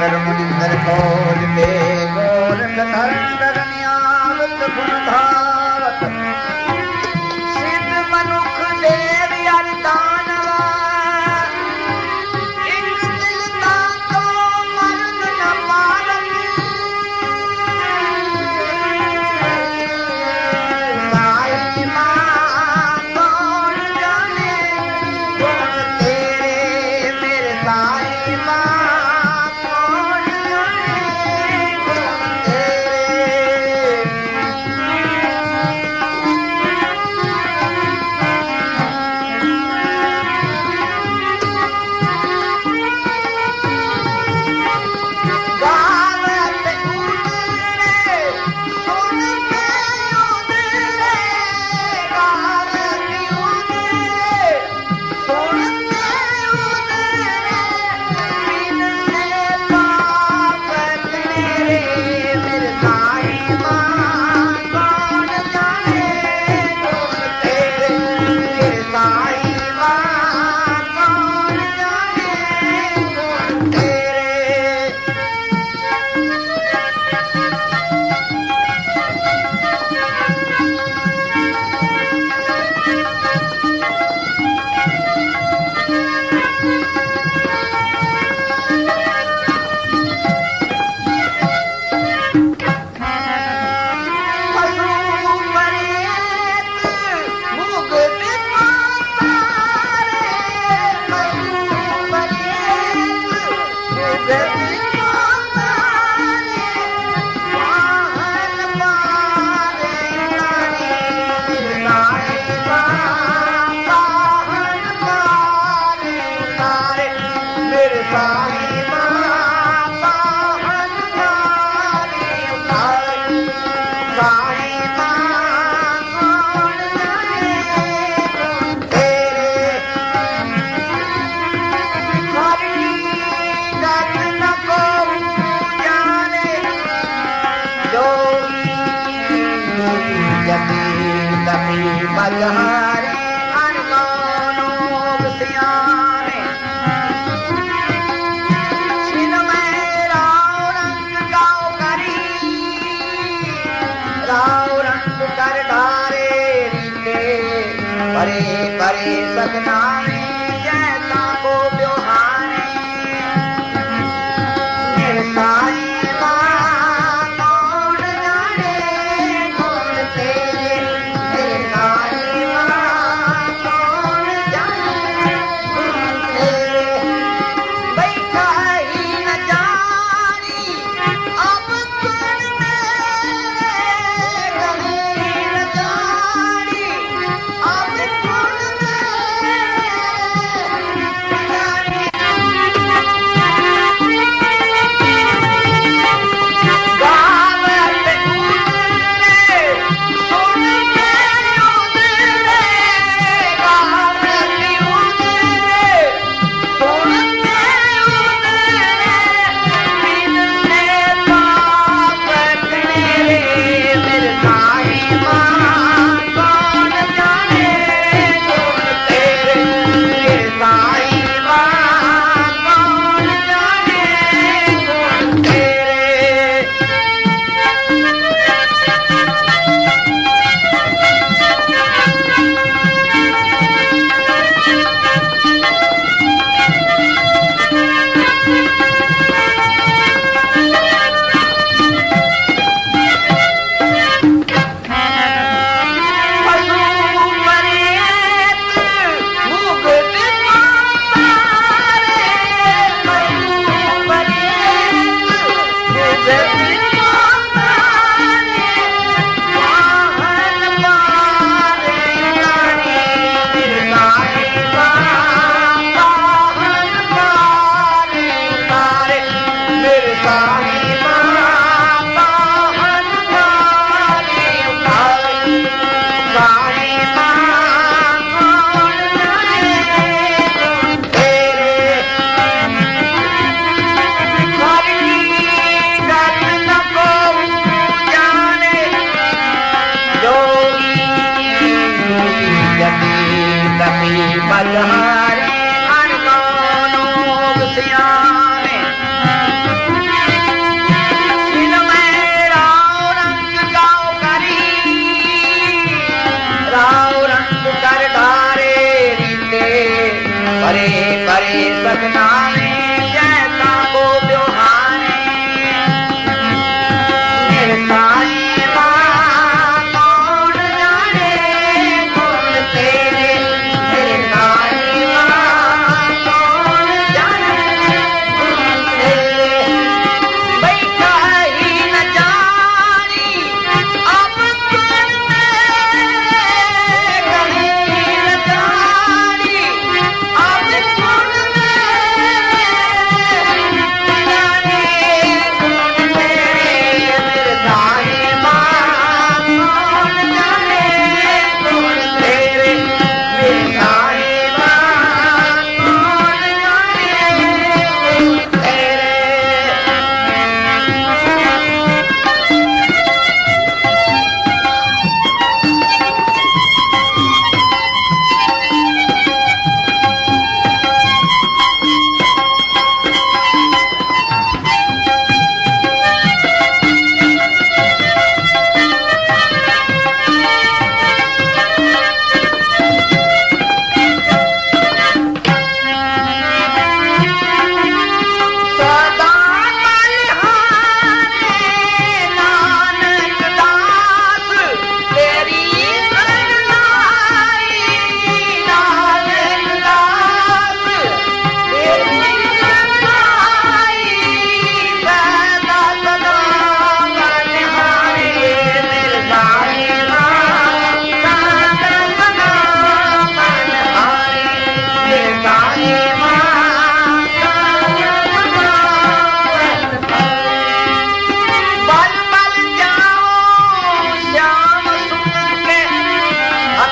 कर मुनिंदर खोज दे गोरख धर नियावत गुण धावत सिद्ध मनुख देव यार दानवा एक दिल ताको मर्द न मारन साई मां कौन जाने गुण तेरे मेरे साई मां बलहारे अनमोल सियाने छिन में राव रंग गाओ करी राव रंग कर ढारे रीते परे परे सदनाने जैसा को ब्योहाने मेरे साई बलहारे अनमोल सियाने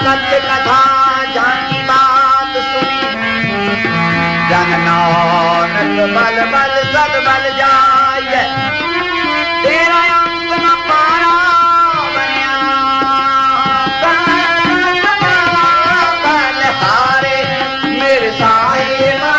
सत्य कथा जानी बात सुनी जन नानक बल बल सद बल जाय तेरा अंत न पारा बनिया बल हारे मेरे साहिबा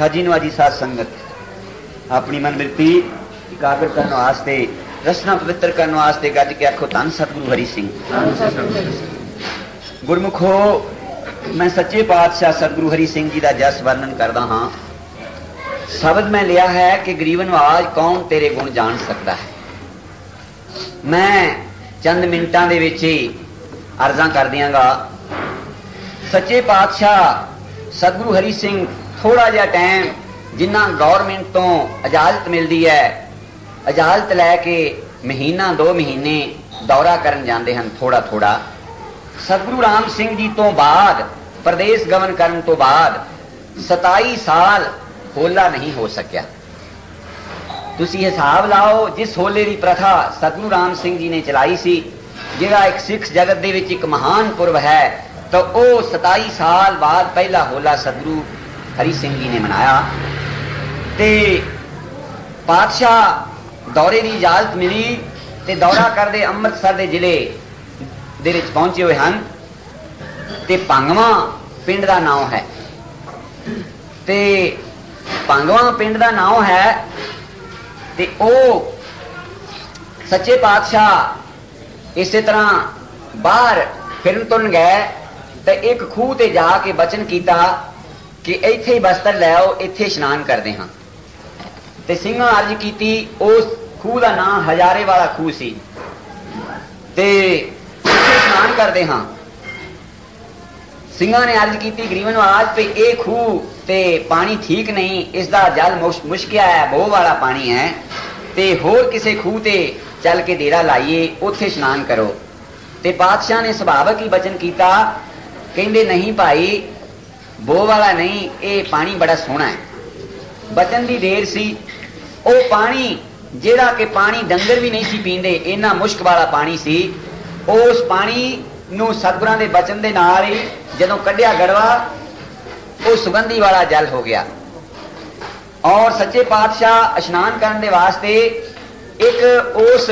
साजी साध संगत अपनी मन वृत्ति एकाग्र करने वास्ते रसना पवित्र करने वास्ते गज के आखो धन सतगुरु हरि सिंह गुरमुखो मैं सच्चे पातशाह सतगुरु हरि सिंह जी का जस वर्णन करदा हाँ। शब्द मैं लिया है कि गरीबन आवाज कौन तेरे गुण जान सकता है। मैं चंद मिनटां दे विच ही अर्जा कर दियांगा। सच्चे पातशाह सतगुरु हरि सिंह थोड़ा जिहा टाइम जिन्ना गौरमेंट तो इजाजत मिलती है, इजाजत लैके महीना 2 महीने दौरा करन जाते हैं थोड़ा थोड़ा। सतगुरु राम सिंह जी तो बाद प्रदेश गवन करन तो बाद 27 साल होला नहीं हो सकिया। तुसी हिसाब लाओ जिस होले की प्रथा सतगुरु राम सिंह जी ने चलाई सी, जिहड़ा एक सिख जगत दे विच एक महान पुरब है, तो वो 27 साल बाद पहला होला सतगुरु हरि सिंह जी ने मनाया। ते पातशाह दौरे की इजाजत मिली ते दौरा करते अमृतसर के जिले दे विच पहुंचे हुए हैं। ते भंगवा पिंड का नाम है, ते भंगवा पिंड का नाम है। ते ओ सच्चे पातशाह इस तरह बाहर फिरन तुरन गए ते एक खूह ते जाके बचन किया कि इत्थे ही बस्तर ले आओ, इत्थे इशनान करते हाँ। ते सिंघां अर्ज की, उस खूह का नाम हजारे वाला खूह सी, ते इत्थे इशनान करते हाँ। सिंघां ने अर्ज की गरीबन आज पे ये खूह ते पानी ठीक नहीं, इसका जल मुश्किया है, बो वाला पानी है, ते होर किसी खूह ते चल के डेरा लाइए, उत्थे इशनान करो। ते बादशाह ने सुभावक ही बचन किया, कहंदे नहीं भाई बो वाला नहीं, ये पानी बड़ा सोहना है। बचन की देर सी, वो पानी जेड़ा के पानी डंगर भी नहीं सी पींदे, इन्ना मुश्क वाला पानी सी। उस पानी नू सतगुरां दे बचन दे नाल ही जदों कढ़िया गड़वा, वो सुगंधी वाला जल हो गया। और सच्चे पातशाह इशनान करने दे वास्ते एक उस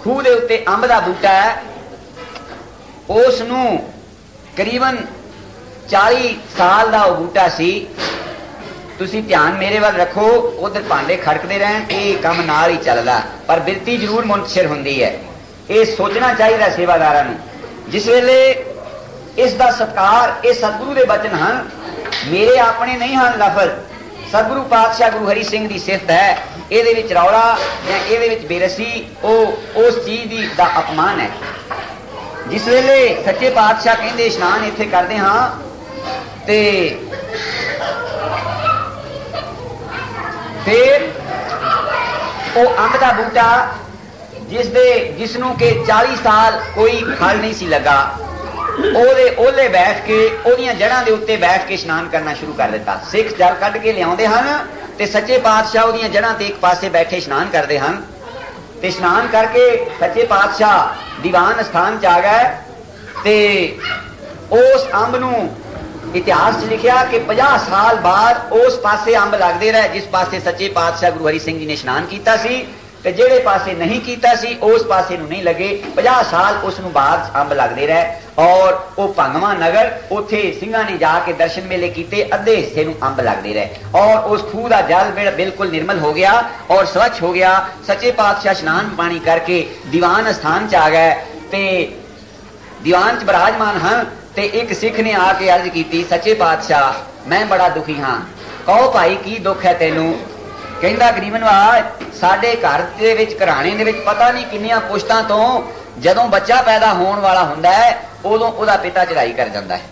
खूह दे उत्ते अंब दा बूटा है, उस नू करीबन 40 साल का बूटा सी। तुसी ध्यान मेरे वाल रखो, उधर भांडे खड़कते रहन, ये काम नाल ही चलदा, पर बिरती जरूर मुंतशिर हुंदी है। ये सोचना चाहिए सेवादारां नूं। जिस वेले इसका सत्कार ये सतगुरु के बचन हैं, मेरे अपने नहीं हैं लफज, सतगुरु पातशाह गुरु हरि सिंह की सिफत है। ये रौला या ये बेरसी उस चीज का अपमान है। जिस वेले सच्चे पातशाह कहते इशनान इत्थे करते हाँ, ते फिर वो अंब का बूटा जिसनों के 40 साल कोई फल नहीं सी लगा, ओदे ओले बैठ के ओदियां जड़ां दे उत्ते बैठ के स्नान करना शुरू कर दिता। सिख जल कढ़ के लियाउंदे हन ते सच्चे पातशाह ओदियां जड़ां ते एक पासे बैठे स्नान करते हैं। ते स्नान करके सच्चे पातशाह दीवान स्थान च आ गए ते उस अंब नूं इतिहास च लिखिया कि 50 साल बाद उस पासे अंब लगते रहे जिस पासे सच्चे पातशाह गुरु हरि सिंह जी ने स्नान किया सी, ते जेड़े पासे नहीं किया सी उस पासे नहीं लगे। 50 साल उसनू बाद अंब लगते रहे और वो भंगवा नगर उथे सिंघां ने जाके दर्शन मेले किए, अद्धे हिस्से नू अंब लगते रहे और उस खूह का जल बिल्कुल निर्मल हो गया और स्वच्छ हो गया। सच्चे पातशाह स्नान पानी करके दीवान स्थान च आ गए ते दीवान च विराजमान हैं। ते एक सिख ने आके अर्ज की, सच्चे पातशाह मैं बड़ा दुखी हाँ, कहो भाई की दुख है तेनू। कहंदा गरीब नवाज साडे घर दे विच घराणे दे विच पता नहीं किन्नियां पुश्तां तो जदों बच्चा पैदा होने वाला हुंदा है उदों उहदा पिता चढ़ाई कर जांदा है।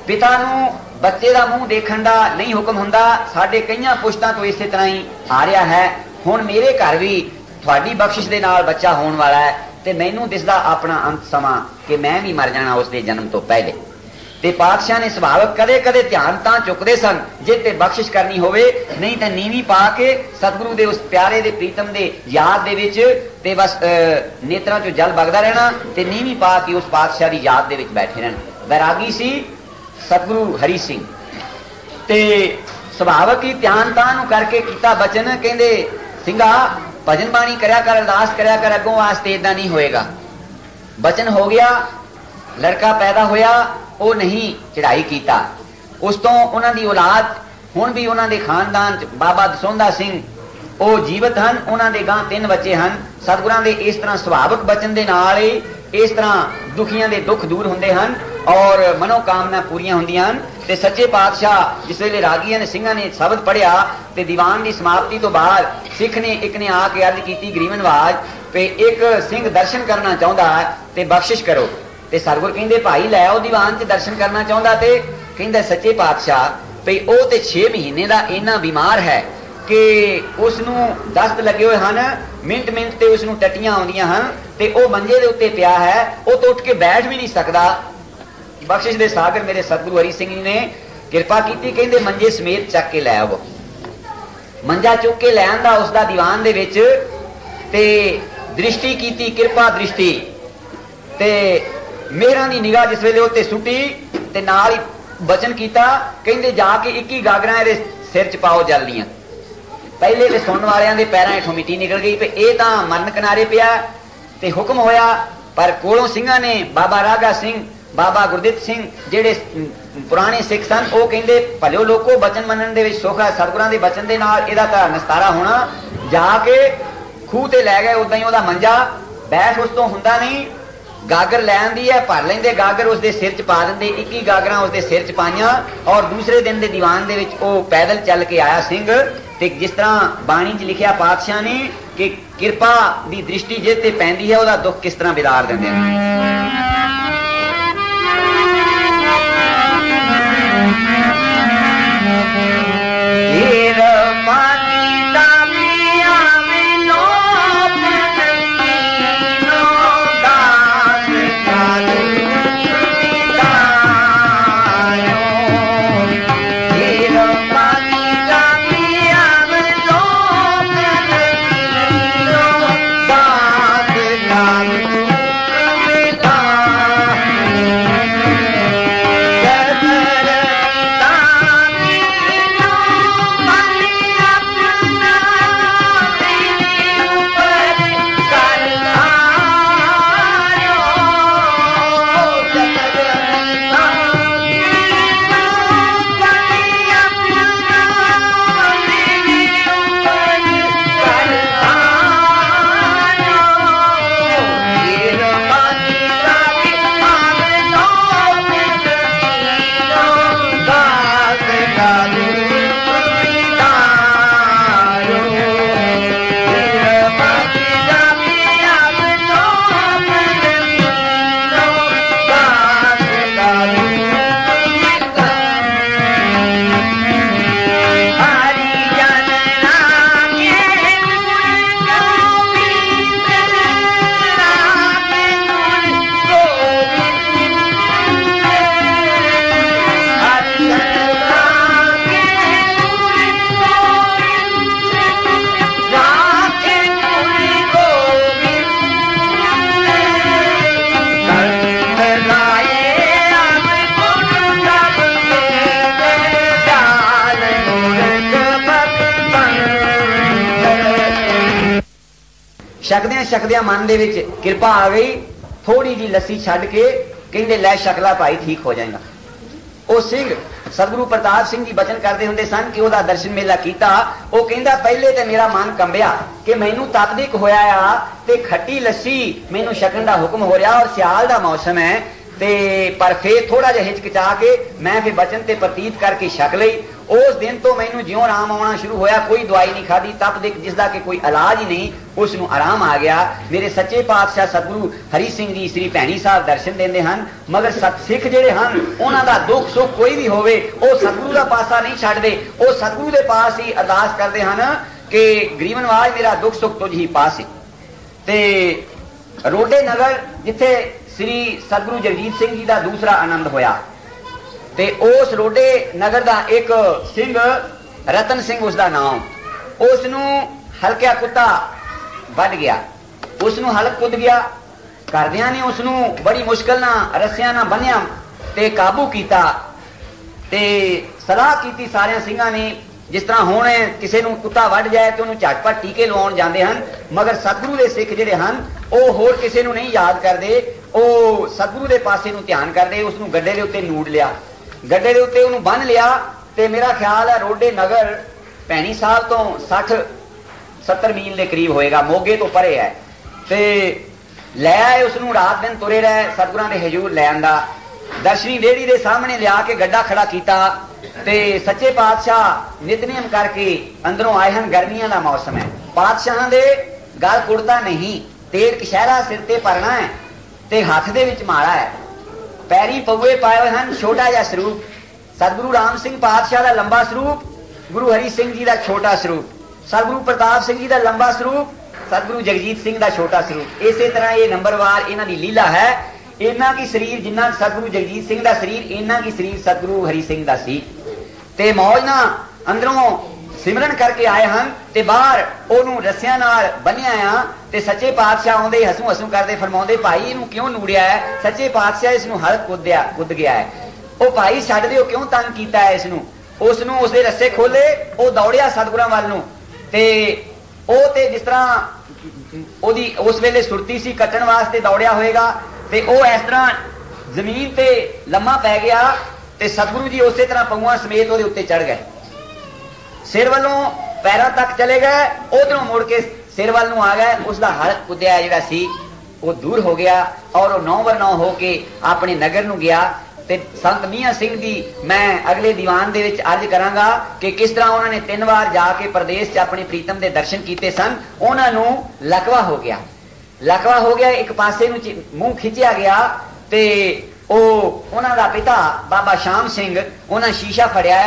पिता नूं बच्चे दा मूंह देखण दा नहीं हुक्म हुंदा। साडे कईयां पुश्तां तो इसे तरह ही आ रहा है। हुण मेरे घर भी तुहाडी बख्शिश दे नाल बच्चा होने वाला है ते मैनूं दिसदा अपना अंत समा कि मैं भी मर जाना उसके जन्म तो पहले। ते पातशाह ने सुभावक कदे कदे ध्यान तां चुकदे सन जे ते बख्शिश करनी होवे, नहीं ते नीवी पा के सतगुरु दे उस प्यारे दे प्रीतम दे याद दे विच ते बस नेत्रां चों जल बगदा रहना ते नीवी पा के उस पातशाह दी याद दे विच बैठे रहना। बैरागी सी सतगुरु हरि सिंह ते सुभावक ही ध्यान तां करके कीता बचन, कहंदे सिंघा भजन बाणी करया कर, अरदास करया कर, अगों वास्ते इदां नहीं होएगा। बचन हो गया, लड़का पैदा होया, वो नहीं चढ़ाई कीता। उस तो उन्हां दी औलाद हुण भी उन्हां दे खानदान च बाबा दसौंदा सिंह वो जीवित हैं, उन्हां दे गां 3 बच्चे हैं। सतगुरां दे इस तरह सुभावक बचन दे नाल ही इस तरह दुखियां दे दुख दूर हुंदे हैं और मनोकामना पूरियां हुंदियां हैं। ते सच्चे पातशाह जिस वेले रागियां ने सिंघां ने शब्द पढ़िया ते दीवान की समाप्ति तो बाद सिख ने एक ने आके अर्ज की, गरीबन नवाज पे एक सिंह दर्शन करना चाहता है ते बख्शिश करो। ते सतगुर कहंदे भाई लै आओ दीवान च दर्शन करना चाहता ते कहंदा सच्चे पातशाह भई ओ ते 6 महीने का इन्ना बीमार है कि उसनू दस्त लगे हुए हैं, मिनट मिनट ते उसनू टट्टियां आउंदियां हैं ते ओ मंजे दे उत्ते पिया है, ओ तो उठ के बैठ भी नहीं सकता। बख्शिश दे सागर मेरे सतगुरु हरि सिंह जी ने कृपा की, कहंदे मंजे समेत चक के लै आओ। मंजा चुक के लैन दा उसदा दीवान दे विच ते दृष्टि की, कृपा दृष्टि ते मेहरां दी निगाह जिस वेले उत्ते सुटी ते नाल ही बचन कीता, कहंदे जाके 21 गागरां इहदे सिर च पाओ जल दियां। पहले ते सुनने वालियां दे पैरां हेठों मिट्टी निकल गई पे ये तां मरण किनारे पिया ते हुक्म होया। पर कोलों सिंघां ने बाबा रागा सिंह, बाबा गुरदित सिंह जेड़े पुराने सिख सन वो कहंदे भलियो लोको बचन मनन दे विच सुख है, सतगुरां दे बचन दे नाल इहदा तां निस्तारा होना। जाके खूह ते लै गए, उदां ही ओहदा मंजा बैठ उस तो हुंदा नहीं, गागर लै आंदी है, भर लेंदे गागर उसके सिर च पा देंदे, 21 गागरां उसके सिर च पाइयां और दूसरे दिन के दीवान दे विच ओ पैदल चल के आया सिंह। ते जिस तरह बाणी च लिखिया पातशाह ने कि किरपा दी दृष्टि जिस ते पैंदी है ओहदा दुख किस तरह बिदार दिंदे हैं। शकद्या मन दे विच किरपा आ गई, थोड़ी जी लस्सी छड्ड के कहंदे लै शकला भाई ठीक हो जाएगा। वो सिंह सतगुरु प्रताप सिंह जी बचन करते होंगे सन कि वह दर्शन मेला किया। वो कहता पहले तो मेरा मन कंबिया कि मैनू तपदिक होया आ ते खट्टी लस्सी मैनू छकण का हुक्म हो रहा और सियाल का मौसम है ते पर फिर थोड़ा जिहा हिचकिचा के मैं फिर बचन ते प्रतीत करके छक लई। उस दिन तो मैनू ज्यों आराम आना शुरू होया, कोई दवाई नहीं खाधी, तपदिक जिसका कि कोई इलाज ही नहीं, उसनू आराम आ गया। मेरे सच्चे पातशाह सतगुरु हरि सिंह जी श्री भैणी साहब दर्शन देंदे हन, मगर सिख जिहड़े हन उन्हां दा दुख सुख कोई भी होवे वो सतगुरु का पासा नहीं छड्डदे, वो सतगुरु के पास ही अरदास करते हैं कि गरीबनवाज मेरा दुख सुख तुझ ही पास है। ते रोडे नगर जिथे श्री सतगुरु जगजीत सिंह जी का दूसरा आनंद होया ते उस रोडे नगर का एक सिंह रतन सिंह उसका नाम, उसनू हल्किया कुत्ता वध गया, उसनू हलक कुद गया। घरदियां ने उसनू बड़ी मुश्किल ना रस्सियां ना बन्निया ते काबू किया ते सलाह की सारे सिंघां ने, जिस तरह हुण किसी नूं कुत्ता वध जाए तो उन्होंने झटपट टीके लवाउण जांदे हन, मगर सतगुरु के सिख जिहड़े हन वो होर किसी नूं नहीं याद करते, वो सतगुरु के पासे नूं ध्यान करते। उसनू गड्डे दे उत्ते नूड़ लिया, गड्डे दे उत्ते उन्होंने बन लिया ते मेरा ख्याल है रोडे नगर भैणी साहब तो 60-70 मील के करीब होएगा, मोगे तो परे है। ते लै आए उसनू, रात दिन तुरे रहे, सतगुरां दे हजूर लै आंदा, दर्शनी रेहड़ी दे सामने लिया के गड्ढा खड़ा किया ते सच्चे पातशाह नितनेम करके अंदरों आए हैं। गर्मियां का मौसम है, पातशाह दे गल कुड़ता नहीं, तेल कशहरा सिर ते भरना है ते हथ दे विच माड़ा है, पैरी पौए पाए हुए हैं, छोटा जिहा स्वरूप सतगुरु राम सिंह पातशाह का लंबा स्वरूप, गुरु हरि सिंह जी का छोटा स्वरूप, सतगुरु प्रताप सिंह जी का लंबा स्वरूप, सतगुरु जगजीत सिंह का छोटा स्वरूप। इसी तरह ये नंबरवार इन्हां दी लीला है। इन्हां की शरीर जिन्ना सतगुरु जगजीत सिंह का शरीर, इन्हां की शरीर सतगुरु हरि सिंह का सी ते मौज ना अंदरों सिमरन करके आए हैं ते बाहर ओनू रस्सियां नाल बन्निया आ ते सच्चे पातशाह आउंदे हसू हसू करते फरमाउंदे भाई इनू क्यों नूड़िया है? सच्चे पातशाह इसनू हलक कुद गया है। ओ भाई छड्ड दिओ, क्यों तंग कीता है इसनू? उसनू उसदे रस्से खोले, ओ दौड़िया सतगुरां वल नू ते ओ ते जिस तरह ओदी उस वेले सुरती सी कट्टण वास्ते दौड़िया होएगा ते ओ इस तरह जमीन ते लम्मा पै गया ते सतगुरु जी उस तरह पौआं समेत ओदे उत्ते चढ़ गए, सिर वालों पैरों तक चले गए, उधरों मुड़ के सिर वाल नूं आ गए। उसका हलक कुद्या जिहड़ा सी वो दूर हो गया और वो 9/9 होके अपने नगर नूं गया। ते संत मियां सिंह दी मैं अगले दीवान दे विच अर्ज करांगा कि किस तरह उन्होंने 3 बार जाके प्रदेश च अपने प्रीतम दे दर्शन कीते सन। उन्हां नूं लकवा हो गया, लकवा हो गया, एक पासे नूं मुंह खिंचिया गया ते ओ उन्हां दा पिता बाबा शाम सिंह उन्हां शीशा फड़िया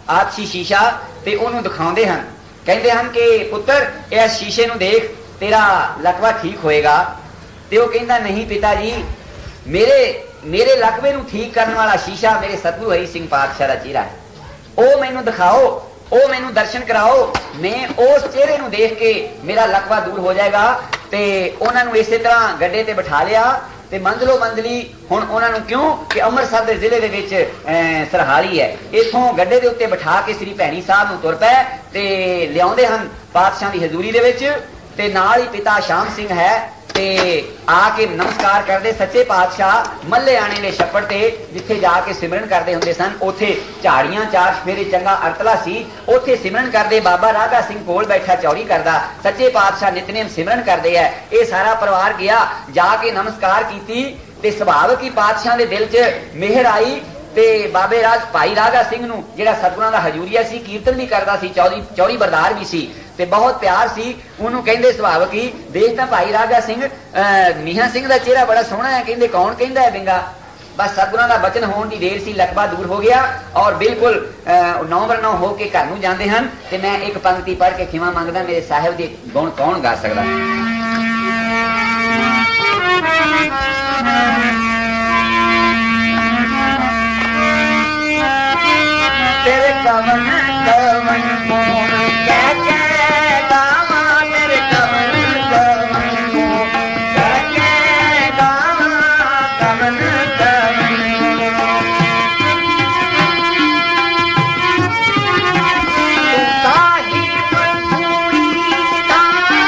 आपसी शीशा ते उन्होंने दिखाते हैं, कहते हैं कि पुत्र इस शीशे नूं देख तेरा लकवा ठीक होएगा। ते वो कहता नहीं पिता जी, मेरे लकवे नूं ठीक करने वाला शीशा मेरे सतगुरु हरि सिंह पातशाह दा चेहरा है, ओ मैनू दिखाओ, ओ मैनू दर्शन कराओ, मैं उस चेहरे नूं देख के मेरा लकवा दूर हो जाएगा। ते उन्हां नूं इसे तरह गड्डे ते बिठा लिया ते मंदलो मंदली हुण उन्हां नूं क्यों कि अमृतसर दे जिले दे विच सरहाली है, इथों गड्डे दे उत्ते बिठा के श्री भैणी साहब नूं तुर पए ते लियाउंदे हन पातशाह दी हजूरी दे विच ते नाल ही पिता शाम सिंह है ते आके नमस्कार करते। सच्चे पातशाह मल्ले आने ने छप्पड़ ते जिथे जाके सिमरन करते होंदे सन, उथे झाड़ियां चार फेरे चंगा अरतला सी, उथे सिमरन करते। बाबा राधा सिंह कोल बैठा चौड़ी करदा, सच्चे पातशाह नितनेम सिमरन करते है। ये सारा परिवार गया जाके नमस्कार की ते सुभावक ही पातशाह दे दिल च मेहर आई ते बाबे राज भाई राधा सिंह नूं जिहड़ा सतगुरां दा हजूरिया सी, कीर्तन भी करदा सी, चौड़ी बरदार भी सी ते बहुत प्यार सी। उन्होंने कहंदे सुभावक ही देख तां भाई राजा सिंह मियां सिंह दा चेहरा बड़ा सोहना है, कहंदे कौन कहंदा है बिंगा? बस सतगुरां दा बचन होण दी देर सी, लकवा दूर हो गया और बिल्कुल 9/9 होके घर नूं जांदे हन। ते मैं एक पंक्ति पढ़ के खिमा मंगदा, मेरे साहिब दे गुण कौन गा सकदा? तेरे कवन कवन मोर कह के गावा, तेरे कवन कवन मोर कह के गावा, कवन कवन साहिब पूरी दाना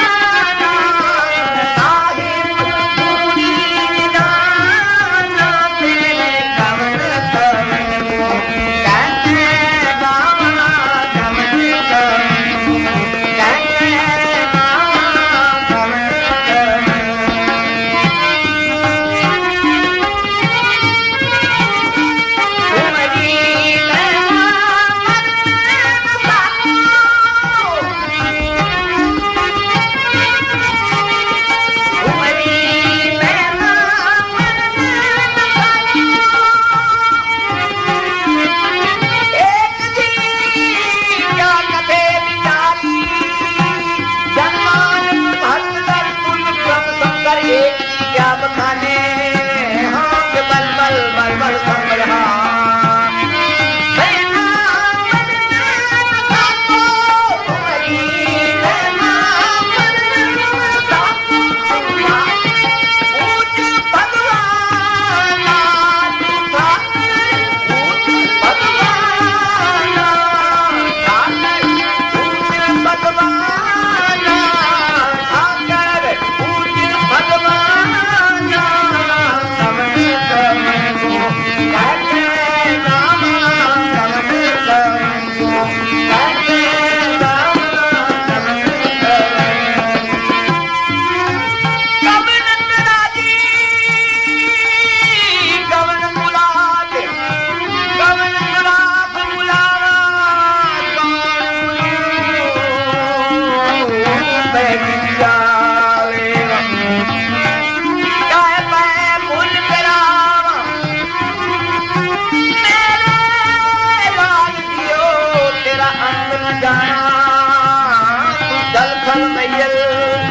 सब मैयल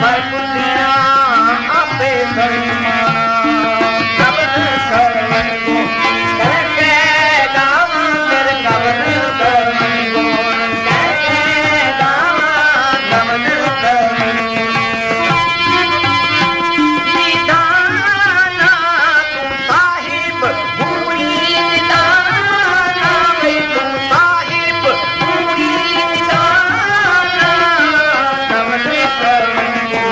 भर कुतिया आपे शर्मा कवन शरण को करके गावा कर कवन शरण को करके गावा कवन शरण निदाना तू साहिब पूरी निदाना वे तू साहिब पूरी निदाना कवन शरण को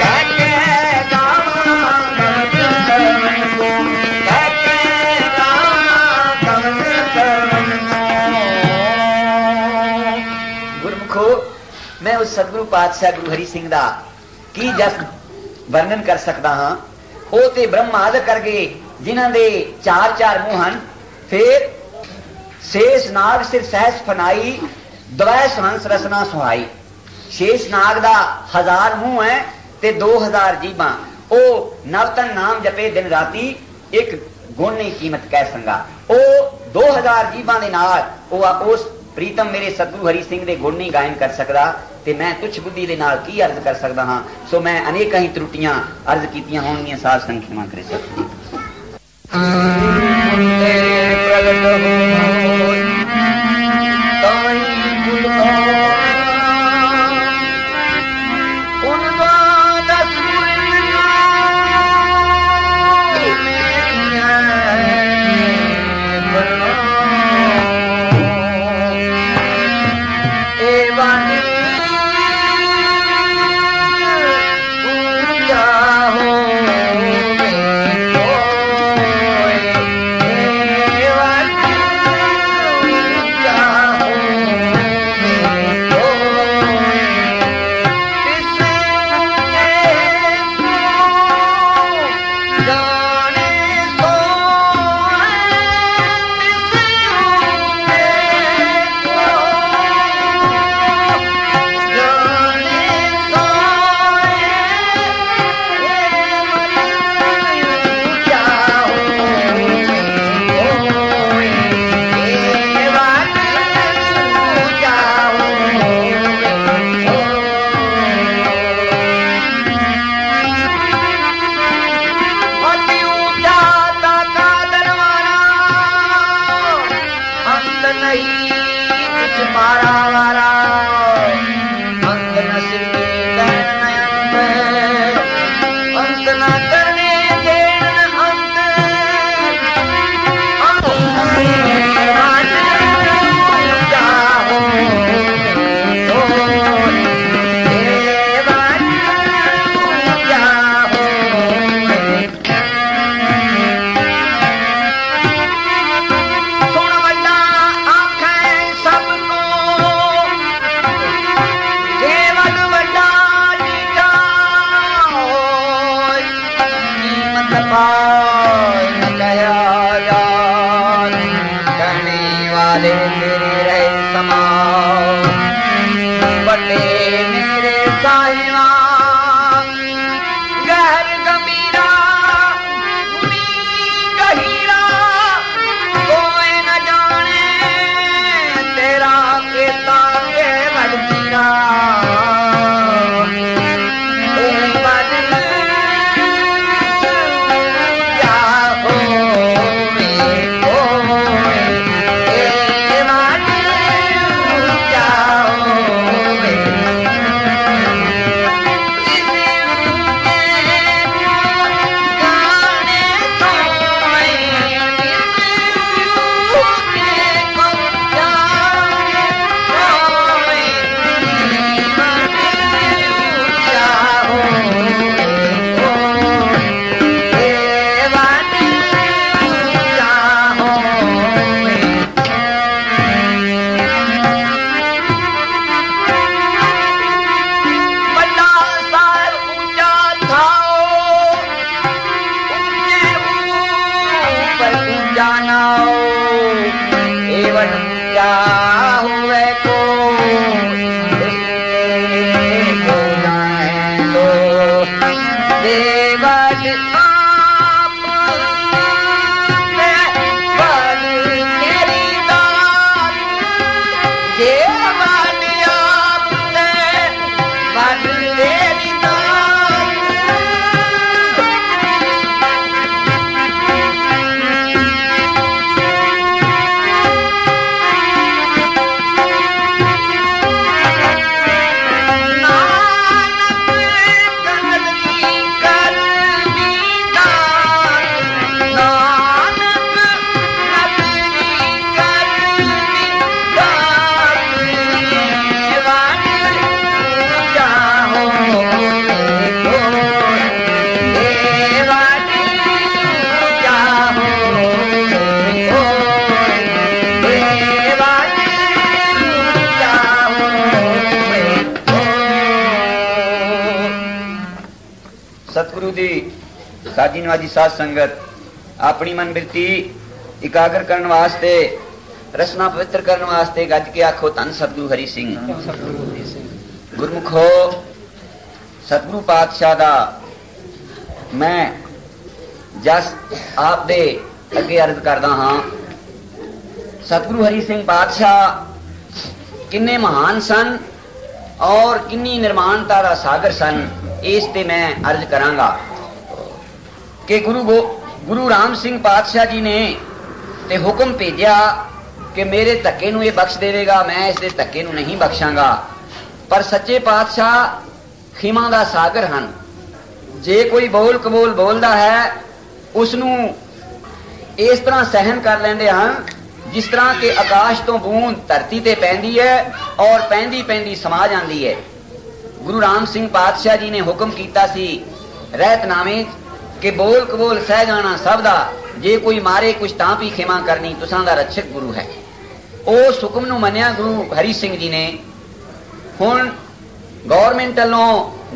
करके गावा कवन शरण को करके गावा कवन शरण को। गुरमुखो मैं उस सतगुरु पातशाह गुरु हरि सिंह दा की जस वर्णन कर सकता हाँ। ਉਹ ਤੇ ਬ੍ਰਹਮਾ ਆਦਿ ਕਰਗੇ ਜਿਨ੍ਹਾਂ ਦੇ ਚਾਰ ਚਾਰ ਮੂੰਹ ਹਨ। ਫਿਰ ਸ਼ੇਸ਼ ਨਾਗ ਸਿਰ ਸਹਿਸ ਫਨਾਈ ਦਵੈ ਹੰਸ ਰਸਨਾ ਸੁਹਾਈ। ਸ਼ੇਸ਼ ਨਾਗ ਦਾ 1000 ਮੂੰਹ ਹੈ ਤੇ 2000 ਜੀਬਾਂ। ਉਹ ਨਵਤਨ ਨਾਮ ਜਪੇ ਦਿਨ ਰਾਤੀ ਇੱਕ ਗੁਣ ਨਹੀਂ ਕੀਮਤ ਕਹਿ ਸੰਗਾ। ਉਹ 2000 ਜੀਬਾਂ ਦੇ ਨਾਲ ਉਹ ਉਸ ਪ੍ਰੀਤਮ ਮੇਰੇ ਸਤਿਗੁਰੂ ਹਰੀ ਸਿੰਘ ਦੇ ਗੁਣ ਨਹੀਂ ਗਾਇਨ ਕਰ ਸਕਦਾ ਤੇ ਮੈਂ ਤੁਛ ਬੁੱਧੀ ਦੇ ਨਾਲ ਕੀ ਅਰਜ਼ ਕਰ ਸਕਦਾ ਹਾਂ। ਸੋ ਮੈਂ ਅਨੇਕਾਂ ਹੀ ਤਰੁੱਟੀਆਂ ਅਰਜ਼ ਕੀਤੀਆਂ ਹੋਣਗੀਆਂ ਸਾਧ ਸੰਖਿਆਵਾਂ ਕਰੇ ਸਕਦੀ। सतगुरु दी साजी नवाजी साध संगत अपनी मन बिरती इकागर करने वास्ते रसना पवित्र करने वास्ते गज के आखो धन सतगुरु हरि सिंह। गुरमुखो सतगुरु पातशाह दा मैं जस आप दे अगे अर्ज करदा हां। सतगुरु हरि सिंह पातशाह किन्ने महान सन और किन्नी निर्माणता दा सागर सन, इस ते मैं अर्ज करांगा कि गुरु राम सिंह पातशाह जी ने ते हुक्म भेजा कि मेरे धक्के नूं ये बख्श देवेगा, मैं इस दे धक्के नूं नहीं बख्शांगा। पर सच्चे पातशाह खिमा दा सागर हन। जे कोई बोल कबूल बोलदा है उसनूं इस तरह सहन कर लेंदे हन जिस तरह के आकाश तो बूंद धरती ते पैंदी है और पैंदी पैंदी समा जाती है। गुरु राम सिंह पातशाह जी ने हुक्म कीता सी रहतनामे कि बोल कबूल सह जाना सब दा, जे कोई मारे कुछ तां भी खिमा करनी, तुसां दा रक्षक गुरु है। उस हुक्म नूं मन्निया गुरु हरि सिंह जी ने। हुण गौरमेंट वालों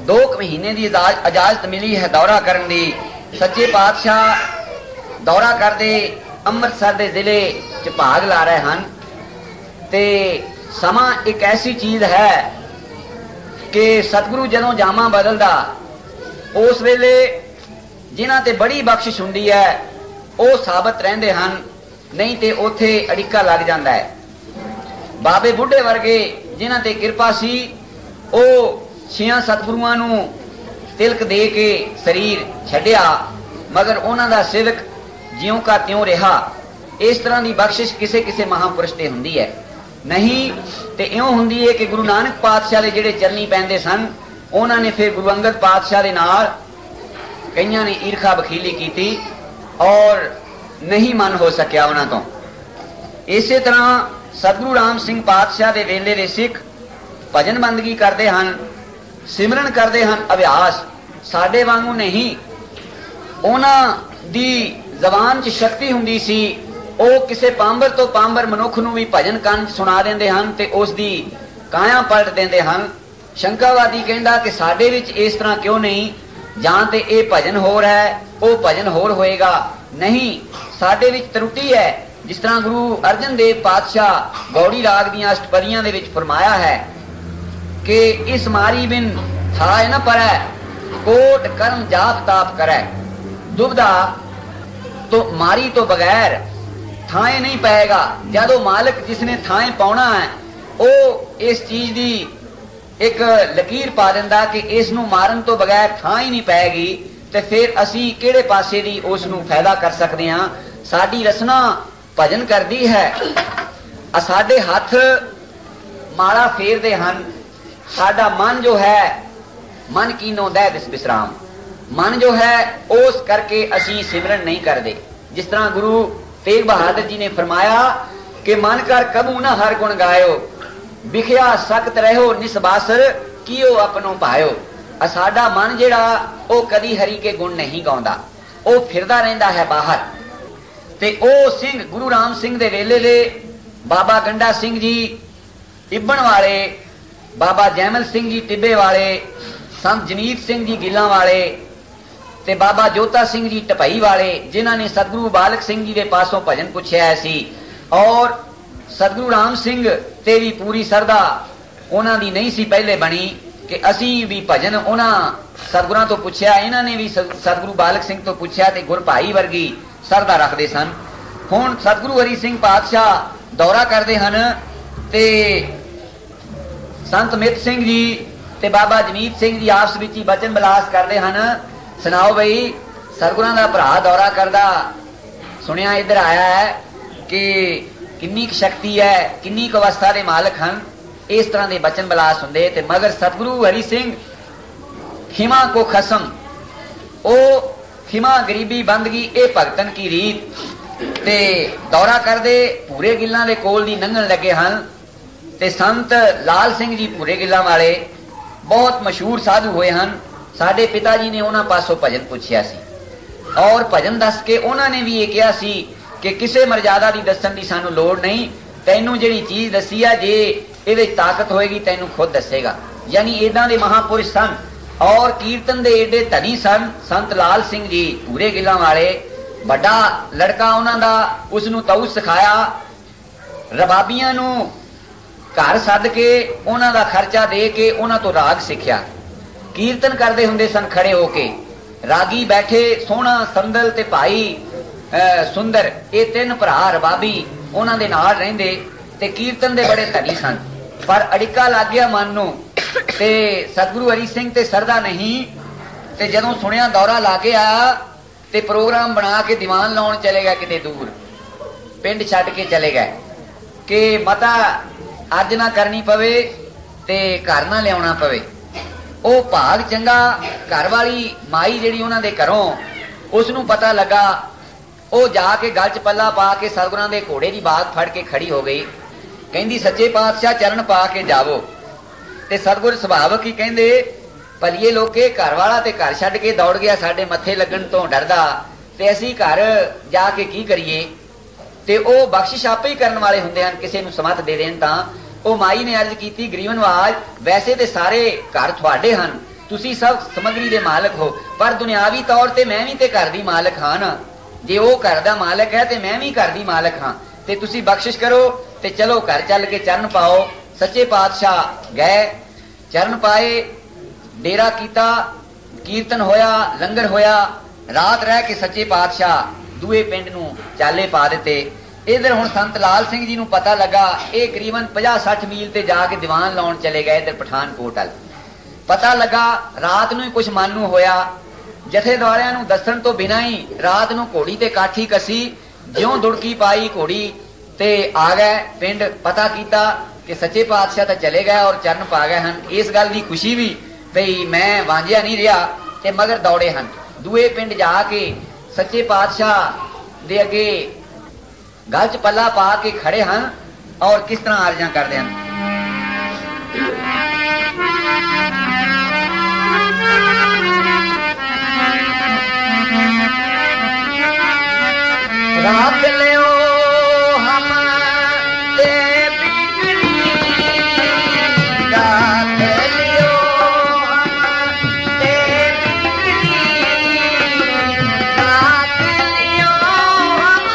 2 महीने की इजाजत मिली है दौरा करने की। सच्चे पातशाह दौरा करते अमृतसर के जिले च भाग ला रहे हैं। ते समा एक ऐसी चीज है कि सतगुरु जदों जामा बदलदा उस वेले जिन्हां ते बड़ी बख्शिश हुंदी है वो साबित रहंदे हन, नहीं ते उथे अड़िका लग जाता है। बाबे बुढ़े वर्गे जिन्हां ते कृपा सी वो 6 सतगुरुआं नूं तिलक दे के शरीर छड्डिया, मगर उन्हां दा सेवक ज्यों का त्यों रहा। इस तरह की बख्शिश किसे किसे महापुरुष ते हुंदी है, नहीं ते इउं हुंदी है कि गुरु नानक पातशाह दे जिहड़े चरनी पैंदे सन उन्हां ने फिर गुरु अंगद पातशाह दे नाल कईयां ने ईर्खा बखीली कीती और नहीं मन हो सकिया उन्हां तो। इसे तरह सतगुरु राम सिंह पातशाह दे वेले दे सिख भजन बंदगी करते हैं, सिमरन करते हैं, अभ्यास साडे वांगू नहीं। उन्हां दी जबान च शक्ति हुंदी सी, वो किसे पांबर तो पांबर मनुख नूं भी भजन कंन सुना देंदे हन ते उस दी काया पलट देंदे हन। शंकावादी कहंदा कि साडे विच इस तरह क्यों नहीं, जां ते ये भजन होर है वो भजन होर होएगा। नहीं, साडे विच त्रुटि है। जिस तरह गुरु अर्जन देव पातशाह गौड़ी राग दीआं अष्टपदियां दे विच फरमाया है कि इस मारी बिन थाए न परै, कोट कर्म जाप ताप करै। दुबदा तो मारी तो बगैर थाए नहीं पाएगा। जदों मालिक जिसने थाए पाउणा है वो इस चीज दी एक लकीर पा दिंदा कि इस नूं मारन तो बगैर थां ही नहीं पाएगी, ते फिर असी किहड़े पासे दी उस नूं फायदा कर सकते हां। साडी रसना भजन करदी है, साडे हथ माला फेरदे हन। साडा मन जो है मन कीनो दै दिस विश्राम, मन जो है उस करके असी सिमरन नहीं करते। जिस तरह गुरु तेग बहादुर जी ने फरमाया कि मन कर कबू ना हर गुण गायो, बिखिया सख्त रहो निसबासर कियो अपनो पायो। साडा मन जिहड़ा वो कदी हरि के गुण नहीं गाउंदा, वो फिरदा रहिंदा है बाहर। ते ओ सिंह गुरु राम सिंह दे वेले दे बाबा गंडा सिंह जी इब्बन वाले, बाबा जैमल सिंह जी टिब्बे वाले, संत जनीत सिंह जी गिल्लां वाले ते बाबा जोता सिंह जी टपई वाले, जिन्हां ने सतगुरु बालक सिंह जी के पासों भजन पुछया सी। और सतगुरु राम सिंह ते भी पूरी सरदा उन्हां दी नहीं सी पहले बनी कि असी भी भजन उन्हां सतगुरां तो पुछया, इन्हां ने भी सतगुरु बालक सिंह तो पुछया ते गुर भाई वर्गी सरदा रखदे सन। हुण सतगुरु हरि सिंह पातशाह दौरा करदे हन ते संत मित सिंह जी ते बाबा जमीत सिंह जी आपस विच ही बचन बिलास करदे हन। सुनाओ बई सतगुरां दा भरा दौरा करदा सुनिया इधर आया है कि किन्नी शक्ति है, किन्नी अवस्था दे मालक हन। इस तरह के बचन बिलास हुंदे ते मगर सतगुरु हरि सिंह खिमा को खसम, ओ खिमा गरीबी बंदगी ए भगतन की रीत ते दौरा करदे पूरे गिल्लां दे कोल दी लंघण लगे हन। ते संत लाल सिंह जी पूरे गिल्लां वाले बहुत मशहूर साधु होए हन। साडे पिता जी ने उन्हां पासों भजन पुछया सी और भजन दस के उन्होंने भी ये कहा सी कि किसी मर्यादा की दसन की सानू लोड़ नहीं, तैनू जिहड़ी चीज दसी है जे इहदे ताकत होएगी तैनू खुद दसेगा। यानी इदां दे महापुरुष सन और कीर्तन दे एडे धनी सन संत लाल सिंह जी पूरे गिला वाले, बड़ा लड़का उन्हां दा, उसनूं तऊ सिखाया। रबाबियां नूं घर सद के उन्हां दा खर्चा दे के उन्हां तो राग सिक्ख्या। कीर्तन करते हुंदे सन खड़े होके, रागी बैठे सोहना संदल ते भाई सुंदर, ये तीन भरा रबाबी उन्हां दे नाल रहिंदे ते कीर्तन दे बड़े धनी सन। पर अड़िका लग गया मन नूं ते सतगुरु हरि सिंह ते सरदा नहीं, ते जदों सुनिया दौरा ला के आया ते प्रोग्राम बना के दीवान लाउण चले गए किते दूर, पिंड छड्ड के चले गए कि मता अज ना करनी पवे ते घर ना लियाउणा पवे। ਉਹ ਭਾਗ ਚੰਗਾ, घर वाली माई ਜਿਹੜੀ ਉਹਨਾਂ ਦੇ ਘਰੋਂ ਉਸ ਨੂੰ ਪਤਾ ਲੱਗਾ, ਉਹ ਜਾ ਕੇ ਗਲ 'ਚ ਪੱਲਾ ਪਾ ਕੇ ਸਤਿਗੁਰਾਂ ਦੇ ਘੋੜੇ ਦੀ ਬਾਗ ਫੜ ਕੇ ਖੜੀ ਹੋ ਗਈ। ਕਹਿੰਦੀ ਸੱਚੇ ਪਾਤਸ਼ਾਹ ਚਰਨ ਪਾ ਕੇ ਜਾਵੋ। ਤੇ ਸਤਿਗੁਰ ਸੁਭਾਵਕ ਹੀ ਕਹਿੰਦੇ ਭਲੀਏ ਲੋਕੇ ਘਰ ਵਾਲਾ ਤੇ ਘਰ ਛੱਡ ਕੇ ਦੌੜ ਗਿਆ ਸਾਡੇ ਮੱਥੇ ਲੱਗਣ ਤੋਂ ਡਰਦਾ, ਤੇ ਅਸੀਂ ਘਰ ਜਾ ਕੇ ਕੀ ਕਰੀਏ। ਤੇ ਉਹ ਬਖਸ਼ਿਸ਼ ਆਪੇ ਹੀ ਕਰਨ ਵਾਲੇ ਹੁੰਦੇ ਹਨ, ਕਿਸੇ ਨੂੰ ਸਮਤ ਦੇ ਦੇਣ ਤਾਂ। ਉਹ ਮਾਈ ਨੇ अर्ज की गरीब नवाज, वैसे तो सारे घर थोड़े हैं, तुसी सब समग्री के मालक हो, पर दुनियावी तौर पर मैं भी तो घर की मालक हाँ ना। जे वो घर का मालक है तो मैं भी घर की मालक हाँ, तो तुसी बख्शिश करो तो चलो घर चल के चरण पाओ। सच्चे पातशाह गए, चरण पाए, डेरा कीता, कीर्तन होया, लंगर होया। रात रह के सच्चे पातशाह दूए पिंड नूं चाले पा दिते। इधर हुण संत लाल सिंह जी नूं पता लगा, ये करीबन 50-60 मील ते जाके दीवान लाउण चले गए इधर पठानकोट वल। पता लगा रात नूं ही कुछ मन नूं होया, जथेदारियां नूं दस्सण तो बिना ही रात नूं घोड़ी ते काठी कसी, ज्यों दुड़की पाई घोड़ी ते आ गए पिंड। पता कीता कि सच्चे पातशाह तो चले गए और चरण पा गए हैं। इस गल की खुशी भी भई मैं वांझिया नहीं रहा ते मगर दौड़े हैं। दूए पिंड जाके सच्चे पातशाह दे अगे गल च पल्ला पा के खड़े हैं और किस तरह अर्जा करते हैं। रात लियो हम ते बिगड़ी, रात लियो हम ते बिगड़ी, रात लियो हम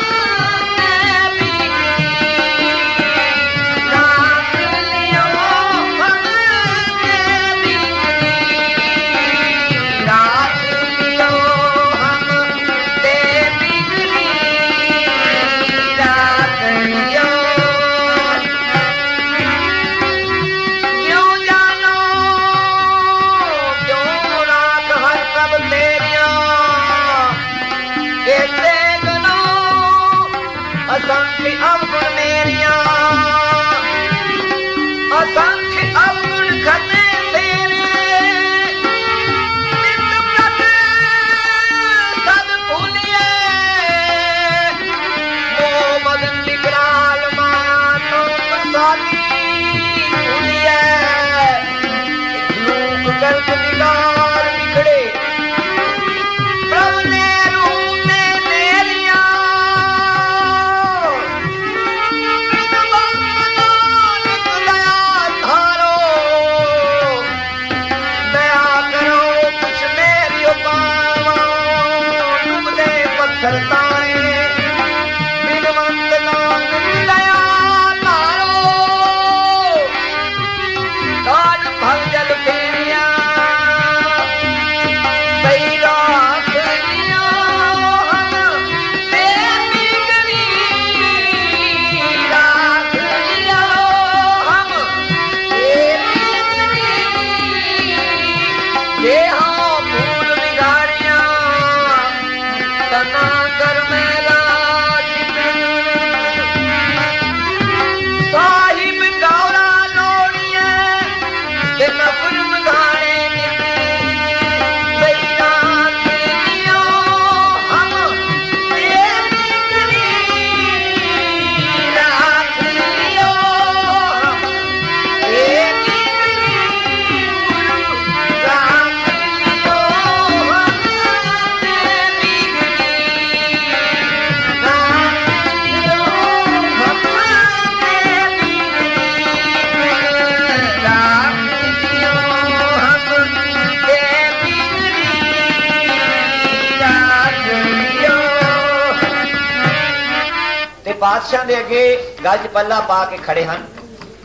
पातशाह दे अगे गल च पल्ला पा के खड़े हैं।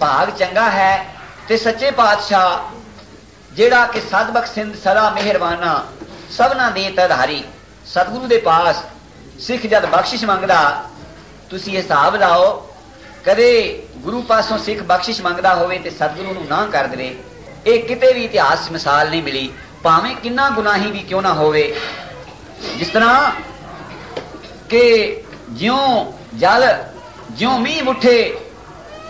भाग चंगा है ते सच्चे पातशाह जेड़ा कि सदबख्शिंद सदा मेहरबाना सबना दे तधारी सतगुरु दे पास सिख जद बख्शिश मंगदा, तुसी हिसाब लाओ कदे गुरु पासों सिख बख्शिश मंगदा होवे ते सतगुरु नूं ना कर देवे, ये किते भी इतिहास मिसाल नहीं मिली, भावें किन्ना गुनाही भी क्यों ना होवे। जिस तरह के ज्यों जल ज्यों मींह उठे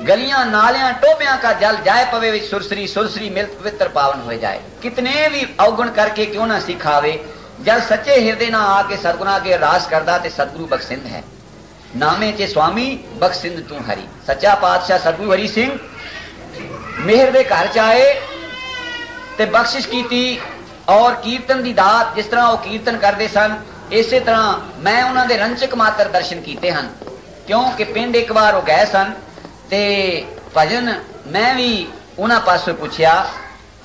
गलियां नालियां टोबियां का जल जाए पवे विच सुरसरी सुरसरी मिल पवित्र पावन हो जाए, कितने भी अवगुण करके क्यों ना सिखावे, जल सच्चे हृदय ना आके सतगुणा के अरदास करदा ते सतगुरु बख्शिंद है। नामे चे स्वामी बख्शिंद तू हरि। सच्चा पातशाह सतगुरु हरि सिंह मेहर दे घर च आए ते बख्शिश कीती और कीर्तन दी दात जिस तरह वो कीर्तन करते सन इसे तरह मैं उन्होंने रंचक मात्र दर्शन किए हैं, क्योंकि पिंड एक बार वो गए सन ते भजन मैं भी उन्होंने पासों पूछया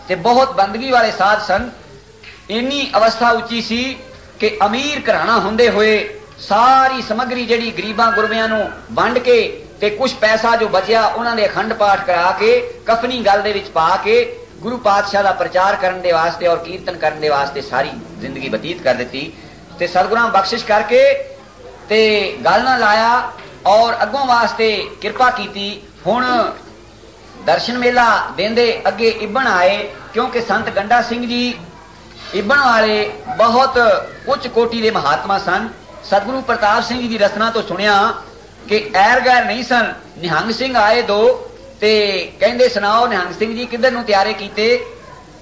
ते बहुत बंदगी वाले साध सन, इन्नी अवस्था उची सी कि अमीर घराना होंदे हुए सारी समग्री जिहड़ी गरीबां गुरबियां नूं वंड के ते कुछ पैसा जो बचिया उन्होंने अखंड पाठ करा के कफनी गल दे विच पा के गुरु पातशाह का प्रचार करने दे वास्ते और कीर्तन करने दे वास्ते सारी जिंदगी बतीत कर दी ते सतगुरां बख्शिश करके ते गल ना लाया और अगों वास्ते कृपा कीती। हुण दर्शन मेला देंदे अगे इबन आए, क्योंकि संत गंडा सिंह जी इबन वाले बहुत उच्च कोटि के महात्मा सन। सतगुरु प्रताप सिंह जी की रचना तो सुनिया कि ऐर गैर नहीं सन। निहंग सिंह आए दो ते कहंदे सुनाओ निहंग सिंह जी किधर नूं तैयारे कीते,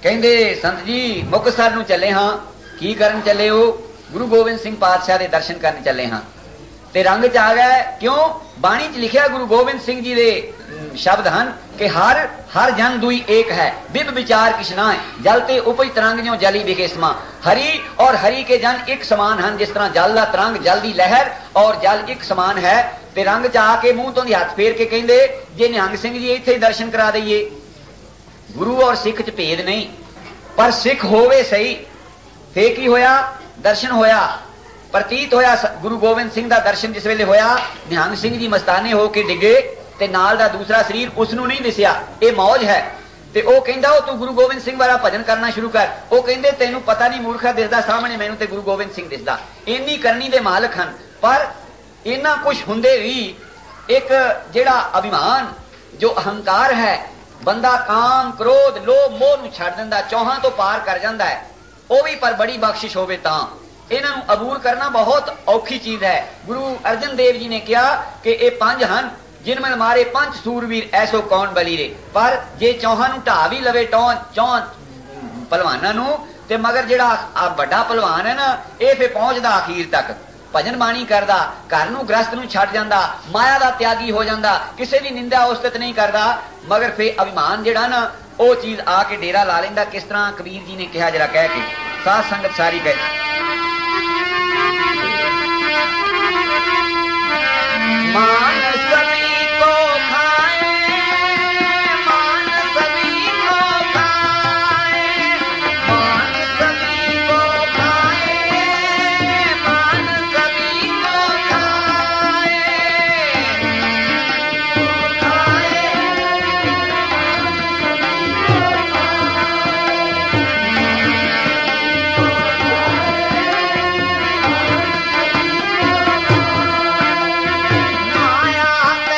कहंदे संत जी मुक्तसर नूं चले हाँ। की करन चले हो? गुरु गोबिंद सिंह पातशाह दे दर्शन करने चले हाँ। ते रंग च आ गए, क्यों बाणी च लिखिया गुरु गोबिंद सिंह जी दे शब्द हैं कि हर हर जन दुई एक है, बिब विचार किशना है, जल ते उपज तरंग ज्यों जली बिखेसमा। हरि और हरि के जन एक समान हैं, जिस तरह जल दा तरंग जल दी लहर और जल एक समान है। ते रंग च आके मुंह तो हाथ फेर के कहंदे जे निहंग सिंह जी इत्थे दर्शन करा दईए। गुरु और सिख च भेद नहीं, पर सिख होवे सही। फिर की होया? दर्शन होया, प्रतीत होया गुरु गोबिंद सिंह का दर्शन जिस वेले होया, निहंग सिंह जी मस्ताने होके डिगे ते नाल दा दूसरा शरीर उसनूं नहीं दिसिया। ये मौज है। ते ओ कहंदा तू गुरु गोबिंद सिंह वाला भजन करना शुरू कर। ओ कहंदे तैनू पता नहीं मूर्खा दिसदा सामने मैनू ते गुरु गोबिंद सिंह दिसदा। इन्नी करनी दे मालक हन, पर इन्ना कुछ हुंदे भी एक जेड़ा अभिमान जो अहंकार है, बंदा काम क्रोध लोभ मोह नूं छड्ड दिंदा, चौहां तो पार कर जांदा है। ਉਹ भी पर बड़ी बख्शिश होवे तां इन्हां नूं अबूर करना बहुत औखी चीज है। गुरु अर्जन देव जी ने कहा कि ये पंज हन जिनमें मारे पंच सूरवीर ऐसो कौन बली रे। पर जे चौहां नूं ढा भी लवे चौहां पहलवानां नूं ते मगर जेड़ा बड़ा पहलवान है ना ये फिर पहुंचदा आखिर तक, भजन बाणी करदा, घर नूं गृहस्थ नूं छड्ड जांदा, माया दा त्यागी हो जांदा, किसी दी निंदा उस्तत नहीं करदा, मगर फिर अभिमान जेड़ा ना वो चीज आके डेरा ला लेंदा। किस तरह कबीर जी ने कहा जरा कह के साध संगत सारी कहे, मान सभी को खाए, मान सभी को खाए, मान सभी को खाए, मान सभी को खाए, माया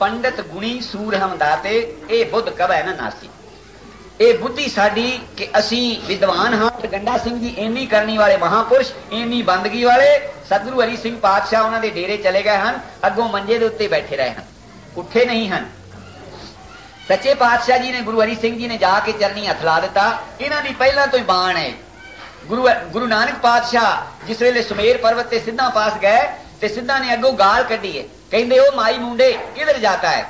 पंडित गुणी सूर हम दाते ए बुद्ध कवै न नासी। ये बुद्धि साडी कि असी विद्वान हाँ। गंडा सिंह जी इन्नी करनी वाले महापुरुष, इन्नी बंदगी वाले सतगुरु हरि सिंह पातशाह उन्होंने डेरे चले गए हैं, अगों मंजे के उत्ते बैठे रहे हैं, उठे नहीं हैं। सच्चे पातशाह जी ने गुरु हरि सिंह जी ने जाके चरनी हथ ला दिता। इन्हां दी पहला तो ही बाण है। गुरु नानक पातशाह जिस वेले सुमेर पर्वत से सिद्धा पास गए ते सिद्धा ने अगों गाल कढ़ी है, कहंदे ओ माई मुंडे किधर जाता है।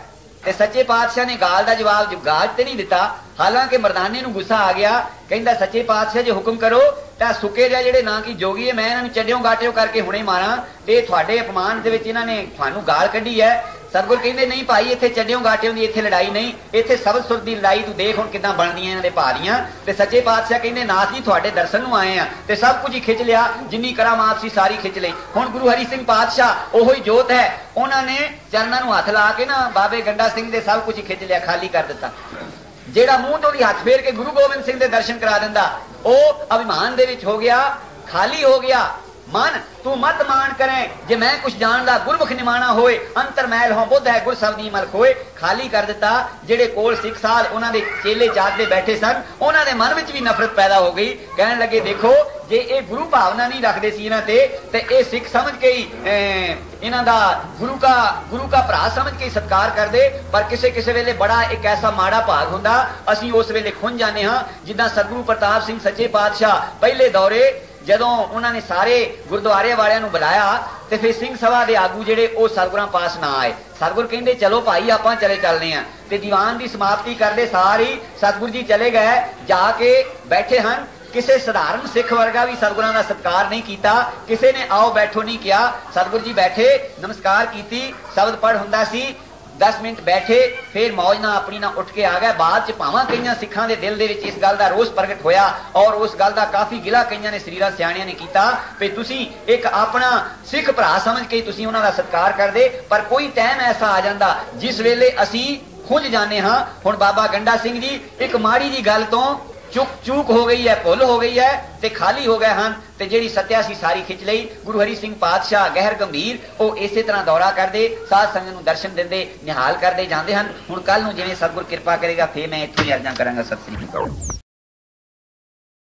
ते सच्चे पातशाह ने गाल का जवाब गाल ते नहीं दिता, हालांकि मरदाने नूं गुस्सा आ गया। कहंदा सच्चे पातशाह जो हुक्म करो तां सुके जिहा जिहड़े ना की जोगी है मैं इन्हां नूं चड्डियों गाटियों करके हुणे मारां ते तुहाडे अपमान दे विच इन्हां ने तुहानूं गाल कढ़ी है। सतगुर कहंदे नहीं भाई इत्थे चड्डियों गाटियों की इत्थे लड़ाई नहीं, इत्थे सबद सुर की लड़ाई। तू देख हुण किदां बनदियां इन्हां दे भारियां। ते सच्चे पातशाह कहंदे नाथ जी तुहाडे दर्शन नूं आए आ ते सब कुछ ही खिच लिया, जिन्नी करामात सी सारी खिच लई। हुण गुरु हरि सिंह पातशाह ओही जोत है, उन्होंने चरनां नूं हथ ला के ना बाबे गंडा सिंह दे सब कुछ ही खिच लिया, खाली कर दिता। जेड़ा मुंह तो हथ फेर के गुरु गोबिंद सिंह दे दर्शन करा दिंदा ओ अभिमान दे विच हो गया, खाली हो गया। मन तू मत मान करें जे मैं कुछ जानदा, गुरमुख निमाना होए अंतर मैल हो बुद्ध है गुर सबदी मलक होए। खाली कर दिता। जेड़े कोल सिख साध उन्हां दे चेले जागदे बैठे सन, उन्हां दे मन विच भी नफरत पैदा हो गई। कहने लगे देखो जे ये गुरु भावना नहीं रखते सी इन्हां ते ये सिख समझ के ही इन्हां दा गुरु का भरा समझ के सत्कार कर दे। पर किसे किसे वेले बड़ा एक ऐसा माड़ा भाग हुंदा, असीं उस वेले खुंझ जाने हां। जिद्दां सतगुरु प्रताप सिंह सच्चे पातशाह पहले दौरे जदों उन्होंने सारे गुरुद्वारे वालियां नूं बुलाया ते फिर सिंह सभा दे आगू जेड़े ओ सतगुरां पास ना आए। सतगुर कहंदे चलो भाई आपां चले चलने आ ते दीवान की समाप्ति करदे सारी सतगुर जी चले गए, जाके बैठे हन। किसी साधारण सिख वर्गा भी सतगुरां दा सत्कार नहीं किया, किसी ने आओ बैठो नहीं किया। सतगुर जी बैठे नमस्कार की, शब्द पढ़ हुंदा सी, 10 मिनट बैठे, फिर मौज ना अपनी ना उठ के आ गए। बाद च भावां कईयां सिखां दे दिल दे विच इस गल दा रोष प्रगट होया और उस गल दा काफी गिला कईयां ने सरीरां सियाणियां ने कीता भी तुसीं एक अपना सिख भरा समझ के तुसीं उन्हां दा सत्कार करदे। पर कोई टाइम ऐसा आ जांदा जिस वेले असीं खुंझ जाने हां। हुण बाबा गंडा सिंह जी एक माड़ी जी गल तो चूक हो गई है, भुल हो गई है ते खाली हो गए हैं ते जेड़ी सत्या सी सारी खिच लई। गुरु हरि सिंह पातशाह गहर गंभीर वो इसे तरह दौरा करते, साध संगत नूं दर्शन देंदे, निहाल करते जाते हैं। हुण कल नूं जिवें सतगुर किरपा करेगा फिर मैं इत्थों ही अर्जां करांगा। सत श्री अकाल।